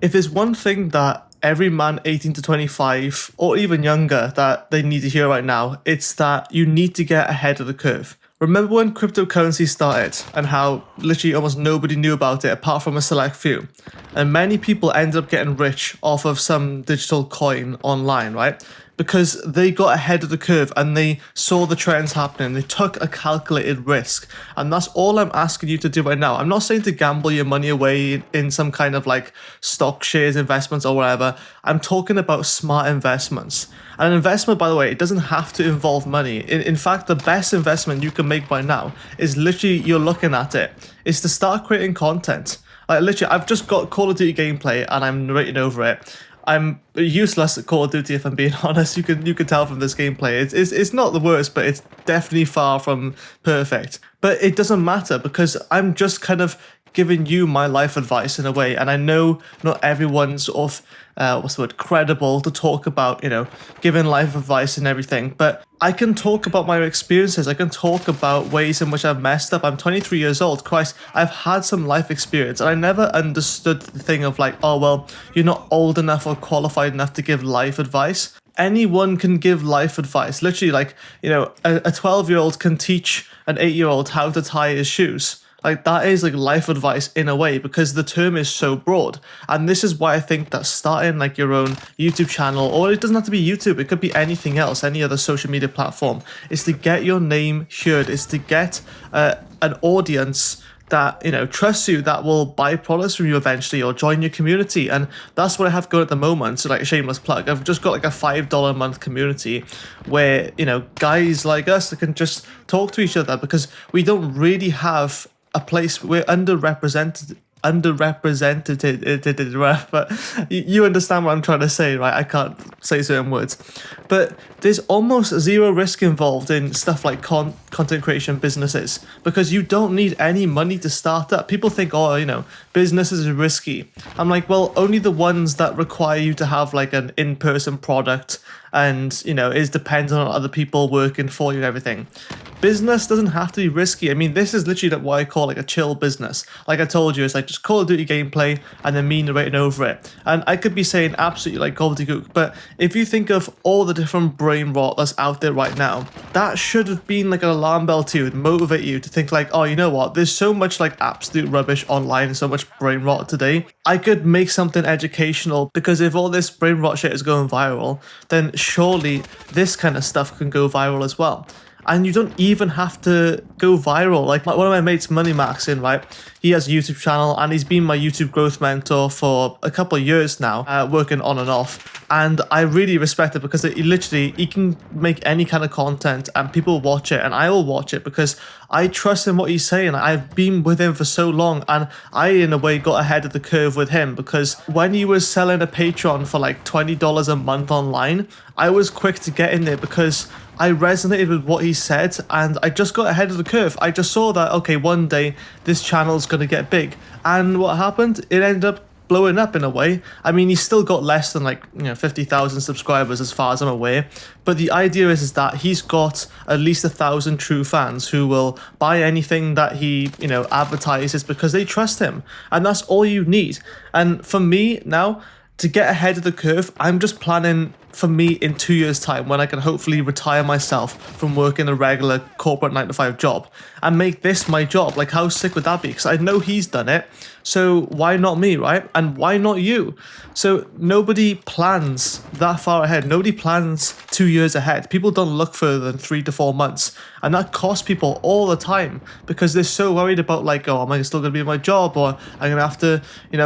If there's one thing that every man 18 to 25 or even younger that they need to hear right now, it's that you need to get ahead of the curve. Remember when cryptocurrency started and how literally almost nobody knew about it apart from a select few? And many people ended up getting rich off of some digital coin online, right? Because they got ahead of the curve and they saw the trends happening. They took a calculated risk. And that's all I'm asking you to do right now. I'm not saying to gamble your money away in some kind of like stock shares investments or whatever. I'm talking about smart investments. And an investment, by the way, it doesn't have to involve money. In fact, the best investment you can make right now is literally you're looking at it, is to start creating content. Like literally, I've just got Call of Duty gameplay and I'm narrating over it. I'm useless at Call of Duty if I'm being honest. You can tell from this gameplay. It's not the worst, but it's definitely far from perfect. But it doesn't matter because I'm just kind of giving you my life advice in a way, and I know not everyone's sort of credible to talk about, giving life advice and everything, but I can talk about my experiences. I can talk about ways in which I've messed up. I'm 23 years old. Christ, I've had some life experience, and I never understood the thing of like, oh, well, you're not old enough or qualified enough to give life advice. Anyone can give life advice. Literally, like, a 12-year-old can teach an 8-year-old how to tie his shoes. Like, that is like life advice in a way because the term is so broad. And this is why I think that starting like your own YouTube channel, or it doesn't have to be YouTube, it could be anything else, any other social media platform, is to get your name heard, is to get an audience that trusts you, that will buy products from you eventually or join your community. And that's what I have going at the moment. So like a shameless plug, I've just got like a $5 a month community where guys like us that can just talk to each other because we don't really have a place. We're underrepresented, but you understand what I'm trying to say, right? I can't say certain words, but there's almost zero risk involved in stuff like content creation businesses because you don't need any money to start up. People think, businesses are risky. I'm like, well, only the ones that require you to have like an in-person product and is dependent on other people working for you and everything. Business doesn't have to be risky. I mean, this is literally what I call like a chill business. Like I told you, it's like just Call of Duty gameplay and then me narrating over it. And I could be saying absolutely like gobbledygook, but if you think of all the different brain rot that's out there right now, that should have been like an alarm bell to you to motivate you to think like, oh, you know what? There's so much like absolute rubbish online and so much brain rot today. I could make something educational because if all this brain rot shit is going viral, then surely this kind of stuff can go viral as well. And you don't even have to go viral. Like one of my mates, Money Maxin, right? He has a YouTube channel and he's been my YouTube growth mentor for a couple of years now, working on and off. And I really respect it because he can make any kind of content and people watch it and I will watch it because I trust in what he's saying. I've been with him for so long and I, in a way, got ahead of the curve with him because when he was selling a Patreon for like $20 a month online, I was quick to get in there because I resonated with what he said and I just got ahead of the curve. I just saw that, okay, one day this channel's going to get big. And what happened? It ended up blowing up in a way. I mean, he's still got less than 50,000 subscribers as far as I'm aware. But the idea is that he's got at least 1,000 true fans who will buy anything that he, advertises because they trust him. And that's all you need. And for me now, to get ahead of the curve, I'm just planning for me in 2 years' time when I can hopefully retire myself from working a regular corporate 9-to-5 job and make this my job. Like, how sick would that be? Because I know he's done it. So why not me, right? And why not you? So nobody plans that far ahead. Nobody plans 2 years ahead. People don't look further than 3 to 4 months. And that costs people all the time because they're so worried about like, oh, am I still going to be in my job? Or I'm going to have to,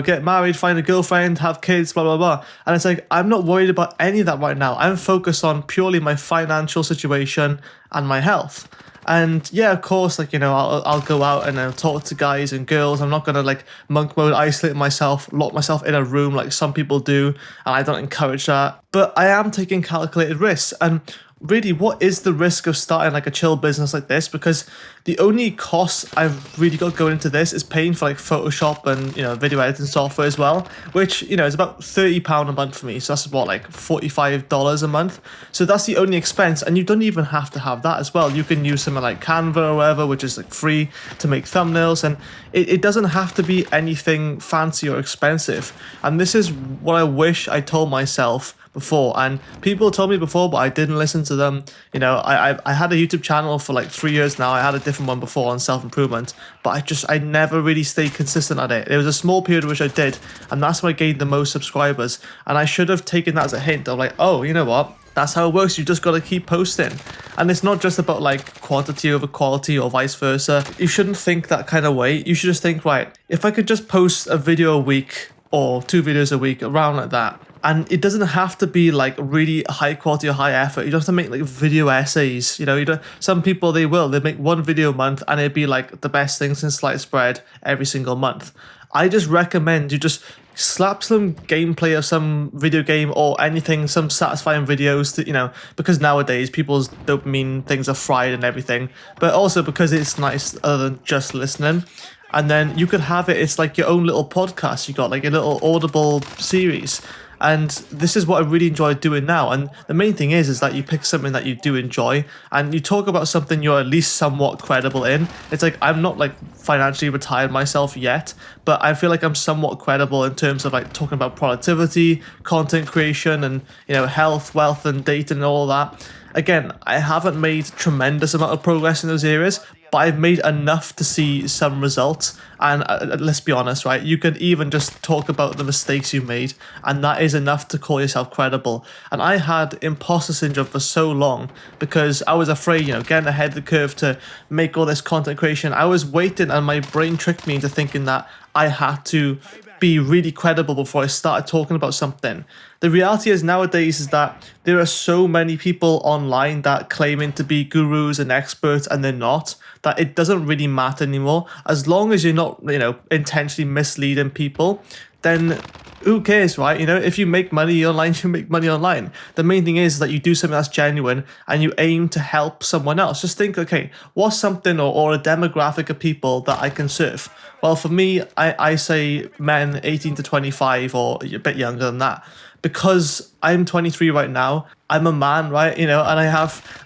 get married, find a girlfriend, have kids, blah, blah, blah. And it's like, I'm not worried about any of that right now. I'm focused on purely my financial situation and my health. And yeah, of course, I'll go out and I'll talk to guys and girls. I'm not gonna monk mode, isolate myself, lock myself in a room like some people do, and I don't encourage that. But I am taking calculated risks. And really, what is the risk of starting like a chill business like this? Because the only costs I've really got going into this is paying for like Photoshop and, you know, video editing software as well, which, you know, is about £30 a month for me. So that's what, like $45 a month. So that's the only expense. And you don't even have to have that as well. You can use something like Canva or whatever, which is like free to make thumbnails. And it doesn't have to be anything fancy or expensive. And this is what I wish I told myself before, and people told me before, but I didn't listen to them. You know, I had a YouTube channel for like 3 years now. I had a different one before on self-improvement, but I never really stayed consistent at it. There was a small period which I did, and that's when I gained the most subscribers. And I should have taken that as a hint of like, oh, you know what? That's how it works. You just got to keep posting. And it's not just about like quantity over quality or vice versa. You shouldn't think that kind of way. You should just think, right, if I could just post a video a week or 2 videos a week, around like that, and it doesn't have to be like really high quality or high effort. You don't have to make like video essays. You know, you don't. Some people they make one video a month and it'd be like the best thing since sliced bread every single month. I just recommend you just slap some gameplay of some video game or anything, some satisfying videos that, you know, because nowadays people's dopamine things are fried and everything, but also because it's nice other than just listening. And then you could have it, it's like your own little podcast. You got like a little Audible series. And this is what I really enjoy doing now. And the main thing is that you pick something that you do enjoy and you talk about something you're at least somewhat credible in. It's like, I'm not like financially retired myself yet, but I feel like I'm somewhat credible in terms of like talking about productivity, content creation, and, you know, health, wealth, and dating and all that. Again, I haven't made tremendous amount of progress in those areas, but I've made enough to see some results. And let's be honest, right? You can even just talk about the mistakes you made, and that is enough to call yourself credible. And I had imposter syndrome for so long because I was afraid, you know, getting ahead of the curve to make all this content creation. I was waiting, and my brain tricked me into thinking that I had to be really credible before I started talking about something. The reality is nowadays is that there are so many people online that claiming to be gurus and experts and they're not, that it doesn't really matter anymore. As long as you're not, you know, intentionally misleading people, then who cares, right? You know, if you make money online, you make money online. The main thing is that you do something that's genuine and you aim to help someone else. Just think, okay, what's something or a demographic of people that I can serve? Well, for me, I say men 18 to 25 or a bit younger than that. Because I'm 23 right now, I'm a man, right? You know, and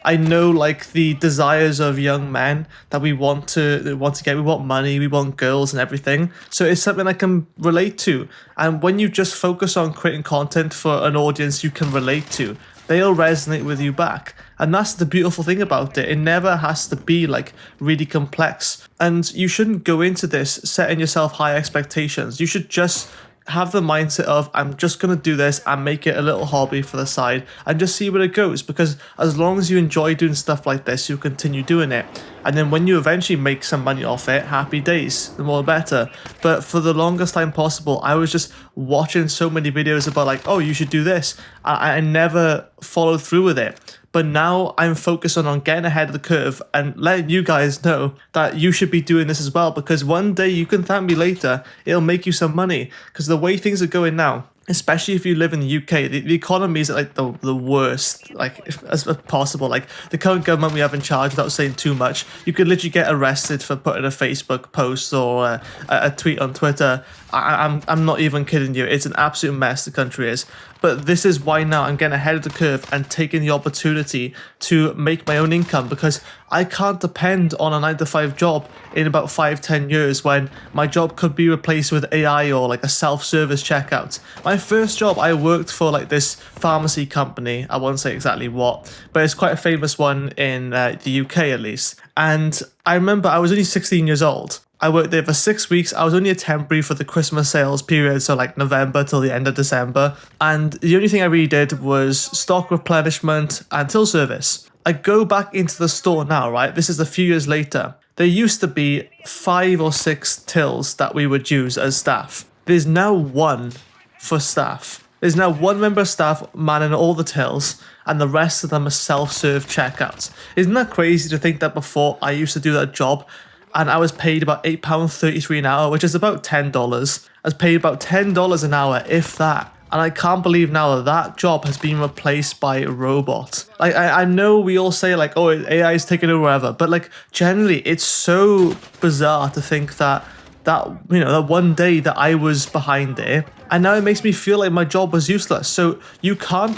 I know like the desires of young men that we want to get. We want money, we want girls and everything. So it's something I can relate to. And when you just focus on creating content for an audience you can relate to, they'll resonate with you back. And that's the beautiful thing about it. It never has to be like really complex. And you shouldn't go into this setting yourself high expectations. You should just have the mindset of, I'm just going to do this and make it a little hobby for the side and just see where it goes. Because as long as you enjoy doing stuff like this, you continue doing it. And then when you eventually make some money off it, happy days, the more better. But for the longest time possible, I was just watching so many videos about like, oh, you should do this. I never followed through with it. But now I'm focused on getting ahead of the curve and letting you guys know that you should be doing this as well, because one day you can thank me later. It'll make you some money, because the way things are going now, especially if you live in the UK, the economy is like the worst, like as possible. Like the current government we have in charge, without saying too much, you could literally get arrested for putting a Facebook post or a tweet on Twitter. I'm not even kidding you. It's an absolute mess, the country is. But this is why now I'm getting ahead of the curve and taking the opportunity to make my own income, because I can't depend on a 9-to-5 job in about 5-10 years when my job could be replaced with AI or like a self-service checkout. My first job, I worked for like this pharmacy company. I won't say exactly what, but it's quite a famous one in the UK at least. And I remember I was only 16 years old. I worked there for 6 weeks. I was only a temporary for the Christmas sales period, so like November till the end of December. And the only thing I really did was stock replenishment and till service. I go back into the store now, right? This is a few years later. There used to be 5 or 6 tills that we would use as staff. There's now 1 for staff. There's now 1 member of staff manning all the tills, and the rest of them are self-serve checkouts. Isn't that crazy to think that before I used to do that job and I was paid about £8.33 an hour, which is about $10. I was paid about $10 an hour, if that. And I can't believe now that that job has been replaced by a robot. Like, I know we all say like, oh, AI is taking over whatever, but like generally it's so bizarre to think that that one day that I was behind there, and now it makes me feel like my job was useless. So you can't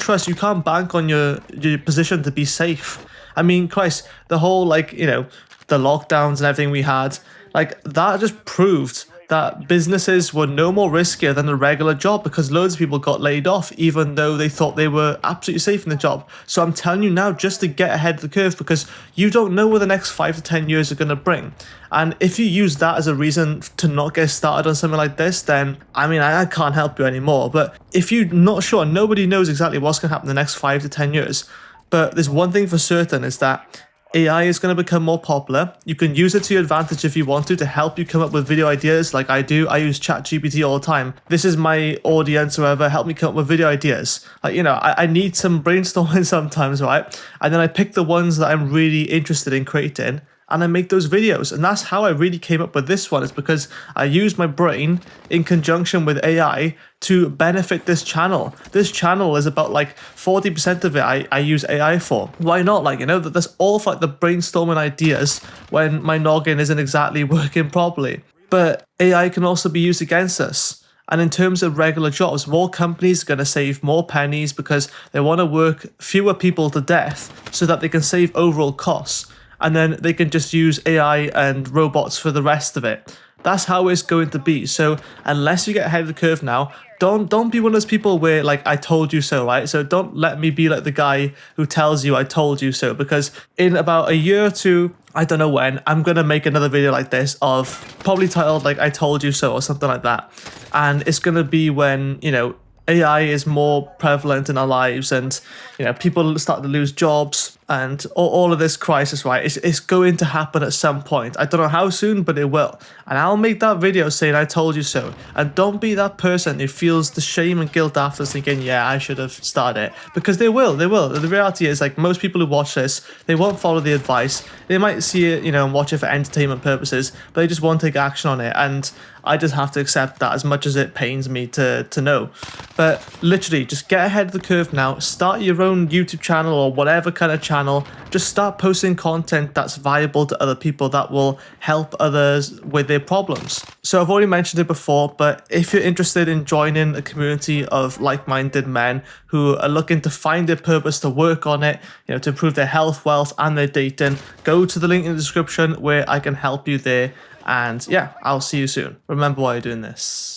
bank on your position to be safe. I mean, Christ, the whole like, the lockdowns and everything we had, like that just proved that businesses were no more riskier than a regular job because loads of people got laid off even though they thought they were absolutely safe in the job. So I'm telling you now just to get ahead of the curve, because you don't know what the next 5 to 10 years are going to bring. And if you use that as a reason to not get started on something like this, then I mean, I can't help you anymore. But if you're not sure, nobody knows exactly what's going to happen in the next 5 to 10 years. But there's one thing for certain, is that AI is going to become more popular. You can use it to your advantage if you want to help you come up with video ideas like I do. I use ChatGPT all the time. This is my audience or whatever. Help me come up with video ideas. Like, I need some brainstorming sometimes, right? And then I pick the ones that I'm really interested in creating, and I make those videos. And that's how I really came up with this one, is because I used my brain in conjunction with AI to benefit this channel. This channel is about like 40% of it I use AI for. Why not? Like, that's all for like the brainstorming ideas when my noggin isn't exactly working properly. But AI can also be used against us. And in terms of regular jobs, more companies are going to save more pennies because they want to work fewer people to death so that they can save overall costs. And then they can just use AI and robots for the rest of it. That's how it's going to be. So unless you get ahead of the curve now, don't be one of those people where like, I told you so, right? So don't let me be like the guy who tells you I told you so, because in about a year or two, I don't know when, I'm going to make another video like this, of probably titled like I told you so or something like that. And it's going to be when, AI is more prevalent in our lives, and people start to lose jobs and all of this crisis, right? It's going to happen at some point. I don't know how soon, but it will. And I'll make that video saying I told you so. And don't be that person who feels the shame and guilt after thinking, yeah, I should have started it. Because they will. The reality is, like, most people who watch this, they won't follow the advice. They might see it, and watch it for entertainment purposes, but they just won't take action on it. And I just have to accept that, as much as it pains me to know. But literally, just get ahead of the curve now. Start your own YouTube channel or whatever kind of channel. Just start posting content that's viable to other people, that will help others with their problems. So I've already mentioned it before, but if you're interested in joining a community of like-minded men who are looking to find their purpose, to work on it, to improve their health, wealth, and their dating, go to the link in the description where I can help you there. And yeah, I'll see you soon. Remember why you're doing this.